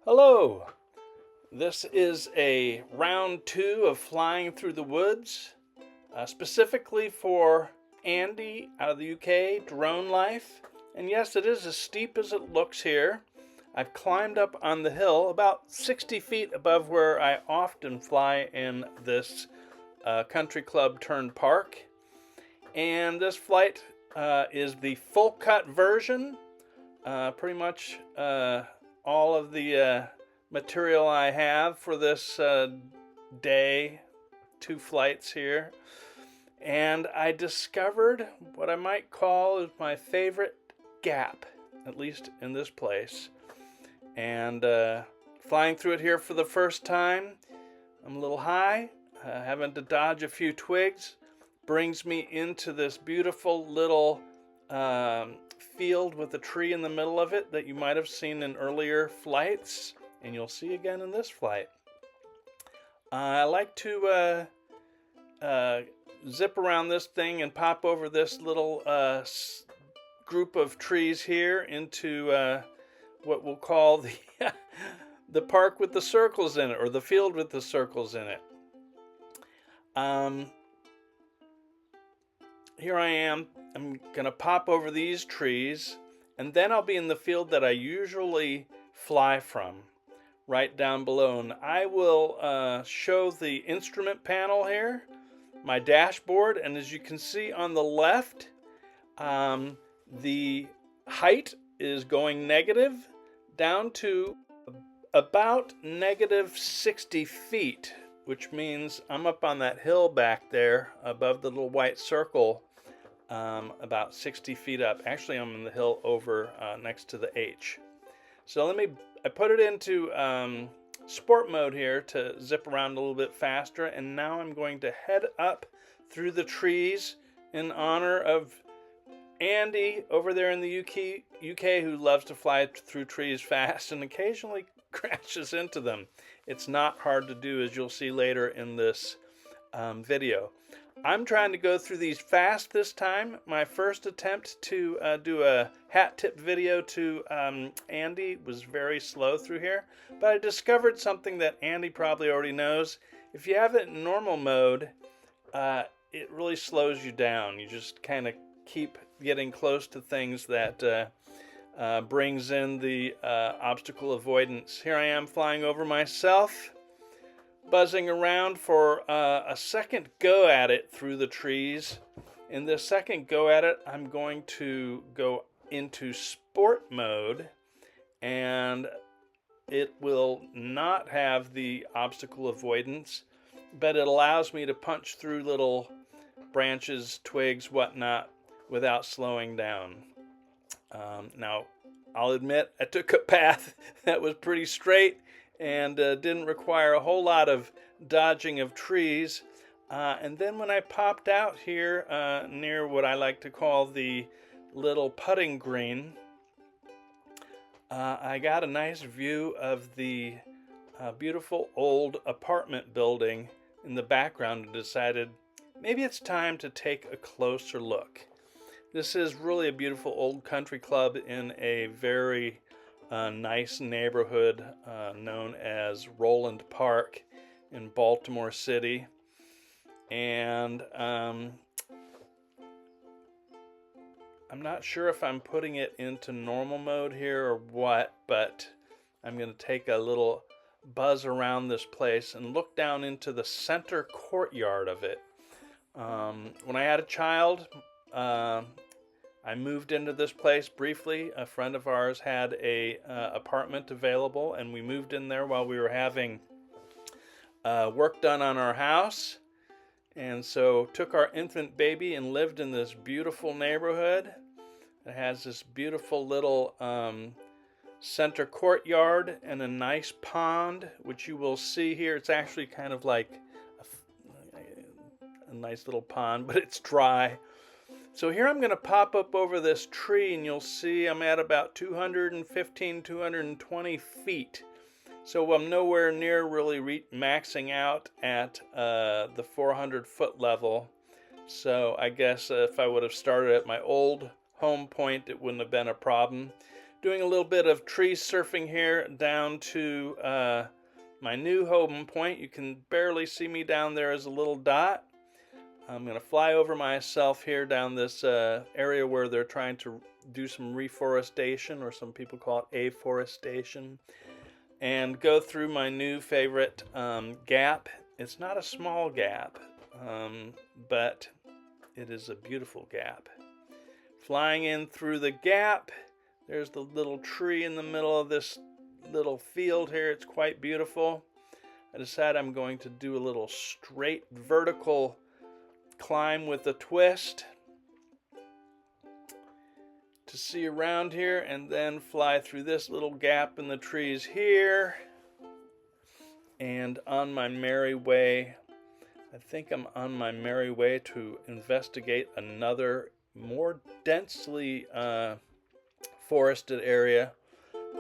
Hello! This is a round 2 of flying through the woods, specifically for Andy out of the UK, drone life. And yes, it is as steep as it looks here. I've climbed up on the hill about 60 feet above where I often fly in this country club turned park. And this flight is the full cut version. Pretty much all of the material I have for this day, 2 flights here. And I discovered what I might call is my favorite gap, at least in this place. And flying through it here for the first time, I'm a little high, having to dodge a few twigs, brings me into this beautiful little field with a tree in the middle of it that you might have seen in earlier flights, and you'll see again in this flight. I like to zip around this thing and pop over this little group of trees here into what we'll call the the park with the circles in it, or the field with the circles in it. Here I am. I'm gonna pop over these trees, and then I'll be in the field that I usually fly from, right down below. And I will show the instrument panel here, my dashboard, and as you can see on the left, the height is going negative down to about negative 60 feet, which means I'm up on that hill back there above the little white circle, about 60 feet up. Actually, I'm in the hill over next to the H. So I put it into sport mode here to zip around a little bit faster, and now I'm going to head up through the trees in honor of Andy over there in the UK, who loves to fly through trees fast and occasionally crashes into them. It's not hard to do, as you'll see later in this video. I'm trying to go through these fast this time. My first attempt to do a hat tip video to Andy was very slow through here, but I discovered something that Andy probably already knows. If you have it in normal mode, it really slows you down. You just kind of keep getting close to things that brings in the obstacle avoidance. Here I am flying over myself, buzzing around for a second go at it through the trees. In this second go at it, I'm going to go into sport mode, and it will not have the obstacle avoidance, but it allows me to punch through little branches, twigs, whatnot, without slowing down. Now, I'll admit I took a path that was pretty straight and didn't require a whole lot of dodging of trees. And then when I popped out here near what I like to call the little putting green, I got a nice view of the beautiful old apartment building in the background and decided maybe it's time to take a closer look. This is really a beautiful old country club in a very nice neighborhood known as Roland Park in Baltimore City. And I'm not sure if I'm putting it into normal mode here or what, but I'm going to take a little buzz around this place and look down into the center courtyard of it. When I had a child, I moved into this place briefly. A friend of ours had a apartment available, and we moved in there while we were having work done on our house. And so took our infant baby and lived in this beautiful neighborhood. It has this beautiful little center courtyard and a nice pond, which you will see here. It's actually kind of like a nice little pond, but it's dry. So here I'm going to pop up over this tree, and you'll see I'm at about 215, 220 feet. So I'm nowhere near really maxing out at the 400-foot level. So I guess if I would have started at my old home point, it wouldn't have been a problem. Doing a little bit of tree surfing here down to my new home point. You can barely see me down there as a little dot. I'm going to fly over myself here down this area where they're trying to do some reforestation, or some people call it afforestation, and go through my new favorite gap. It's not a small gap, but it is a beautiful gap. Flying in through the gap, there's the little tree in the middle of this little field here. It's quite beautiful. I decided I'm going to do a little straight vertical climb with a twist to see around here, and then fly through this little gap in the trees here, and on my merry way. I think I'm on my merry way to investigate another more densely forested area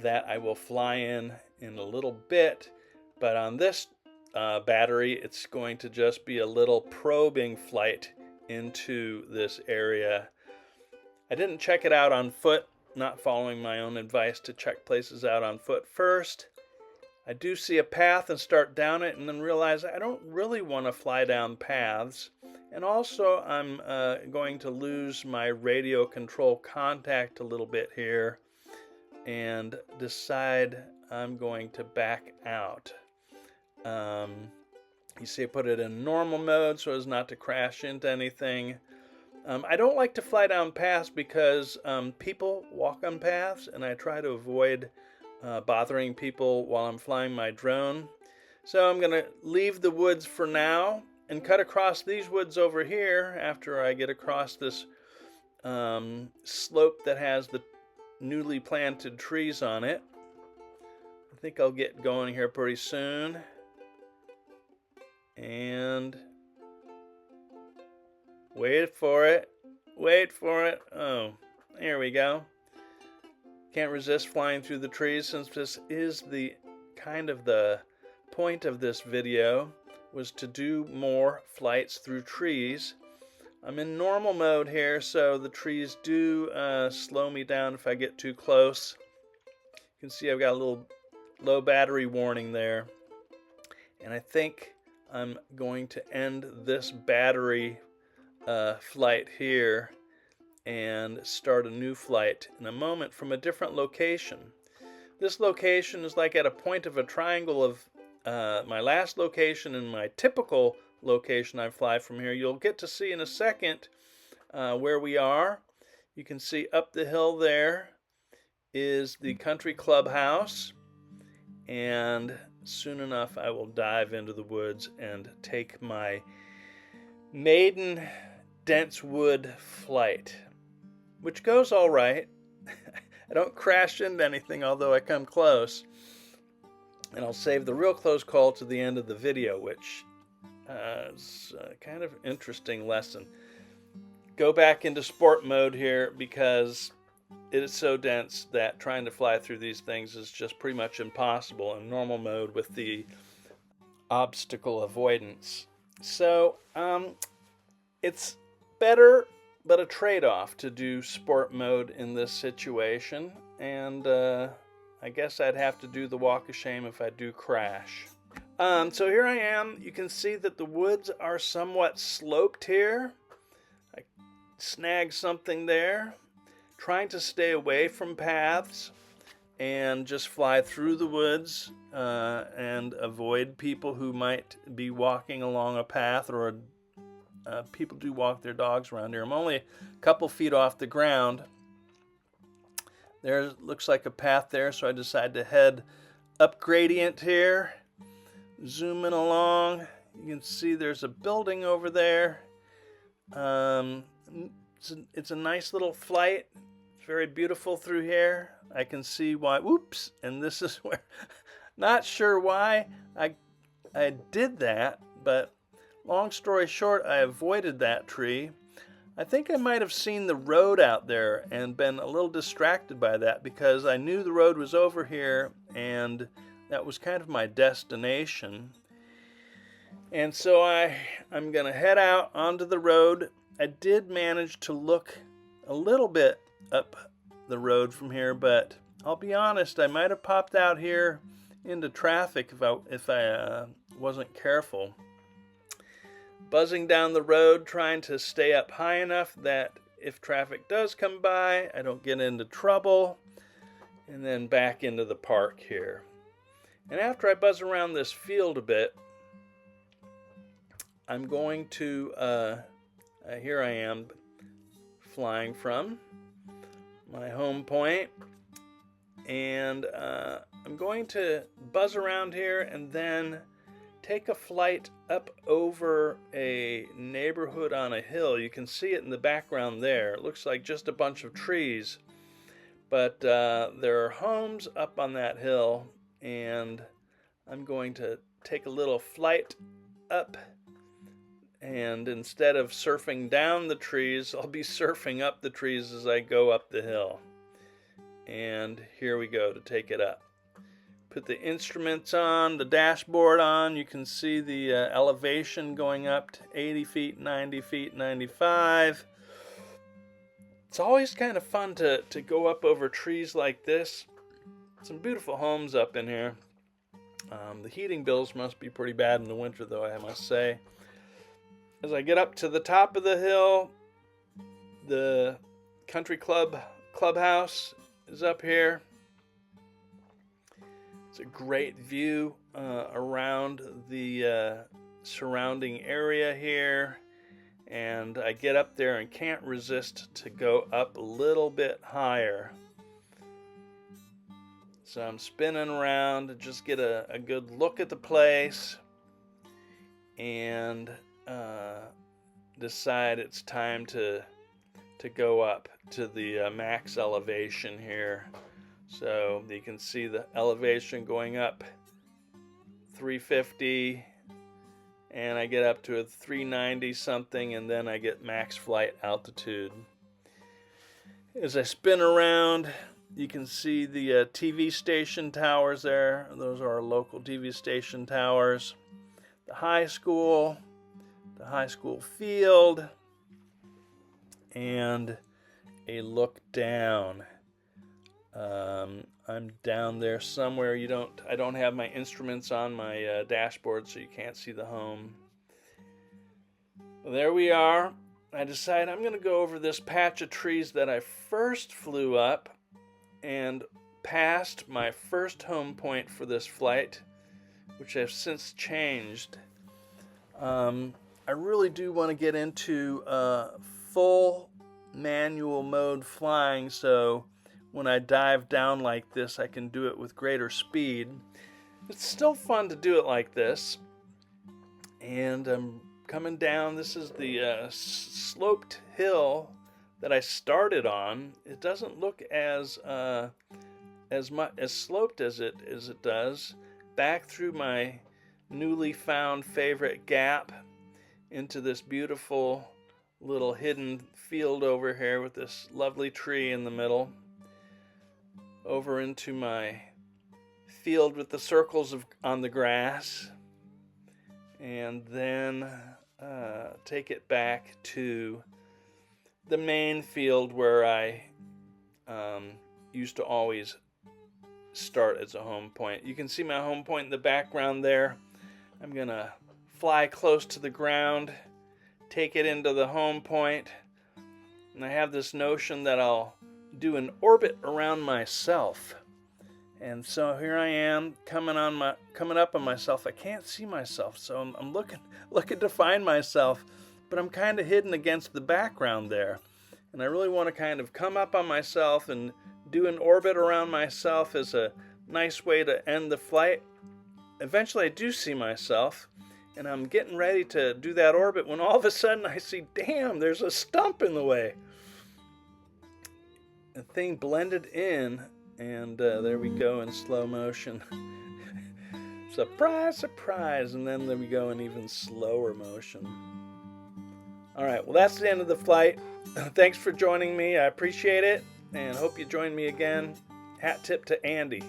that I will fly in a little bit. But on this battery, it's going to just be a little probing flight into this area. I didn't check it out on foot, not following my own advice to check places out on foot first. I do see a path and start down it, and then realize I don't really want to fly down paths. And also I'm going to lose my radio control contact a little bit here, and decide I'm going to back out. You see I put it in normal mode so as not to crash into anything. I don't like to fly down paths because people walk on paths, and I try to avoid bothering people while I'm flying my drone. So I'm going to leave the woods for now and cut across these woods over here after I get across this slope that has the newly planted trees on it. I think I'll get going here pretty soon. And wait for it. Oh, there we go. Can't resist flying through the trees, since this is the kind of the point of this video, was to do more flights through trees. I'm in normal mode here, so the trees do slow me down if I get too close. You can see I've got a little low battery warning there. And I think I'm going to end this battery flight here and start a new flight in a moment from a different location. This location is like at a point of a triangle of my last location and my typical location I fly from here. You'll get to see in a second where we are. You can see up the hill there is the country clubhouse, and soon enough I will dive into the woods and take my maiden dense wood flight, which goes all right. I don't crash into anything, although I come close. And I'll save the real close call to the end of the video, which is kind of an interesting lesson. Go back into sport mode here because it is so dense that trying to fly through these things is just pretty much impossible in normal mode with the obstacle avoidance. So it's better, but a trade-off to do sport mode in this situation, and I guess I'd have to do the walk of shame if I do crash. So here I am. You can see that the woods are somewhat sloped here. I snagged something there, trying to stay away from paths and just fly through the woods and avoid people who might be walking along a path, or people do walk their dogs around here. I'm only a couple feet off the ground. There looks like a path there, so I decided to head up gradient here, zooming along. You can see there's a building over there. It's a nice little flight. It's very beautiful through here. I can see why. Whoops! And this is where, not sure why I did that, but long story short, I avoided that tree. I think I might have seen the road out there and been a little distracted by that, because I knew the road was over here and that was kind of my destination. And so I'm going to head out onto the road. I did manage to look a little bit up the road from here, but I'll be honest, I might have popped out here into traffic if I wasn't careful. Buzzing down the road, trying to stay up high enough that if traffic does come by, I don't get into trouble, and then back into the park here. And after I buzz around this field a bit, I'm going to, here I am flying from my home point, and I'm going to buzz around here and then take a flight up over a neighborhood on a hill. You can see it in the background there. It looks like just a bunch of trees, but there are homes up on that hill, and I'm going to take a little flight up, and instead of surfing down the trees, I'll be surfing up the trees as I go up the hill. And here we go to take it up. Put the instruments on, the dashboard on. You can see the elevation going up to 80 feet, 90 feet, 95. It's always kind of fun to go up over trees like this. Some beautiful homes up in here. The heating bills must be pretty bad in the winter, though, I must say. As I get up to the top of the hill, the country clubhouse is up here. It's a great view around the surrounding area here, and I get up there and can't resist to go up a little bit higher. So I'm spinning around to just get a good look at the place and decide it's time to go up to the max elevation here. So you can see the elevation going up 350, and I get up to a 390 something, and then I get max flight altitude. As I spin around, you can see the TV station towers there. Those are our local TV station towers. The high school field, and a look down. I'm down there somewhere. I don't have my instruments on my dashboard, so you can't see the home. Well, there we are. I decide I'm going to go over this patch of trees that I first flew up and passed my first home point for this flight, which I've since changed. I really do want to get into full manual mode flying, so when I dive down like this, I can do it with greater speed. It's still fun to do it like this. And I'm coming down. This is the sloped hill that I started on. It doesn't look as sloped as it does. Back through my newly found favorite gap into this beautiful little hidden field over here with this lovely tree in the middle. Over into my field with the circles on the grass, and then take it back to the main field where I used to always start as a home point. You can see my home point in the background there. I'm gonna fly close to the ground, take it into the home point, and I have this notion that I'll do an orbit around myself. And so here I am coming up on myself. I can't see myself, so I'm looking to find myself, but I'm kind of hidden against the background there. And I really want to kind of come up on myself and do an orbit around myself as a nice way to end the flight. Eventually I do see myself, and I'm getting ready to do that orbit when all of a sudden I see, damn, there's a stump in the way. The thing blended in, and there we go in slow motion. Surprise, surprise, and then there we go in even slower motion. All right, well, that's the end of the flight. Thanks for joining me. I appreciate it, and hope you join me again. Hat tip to Andy.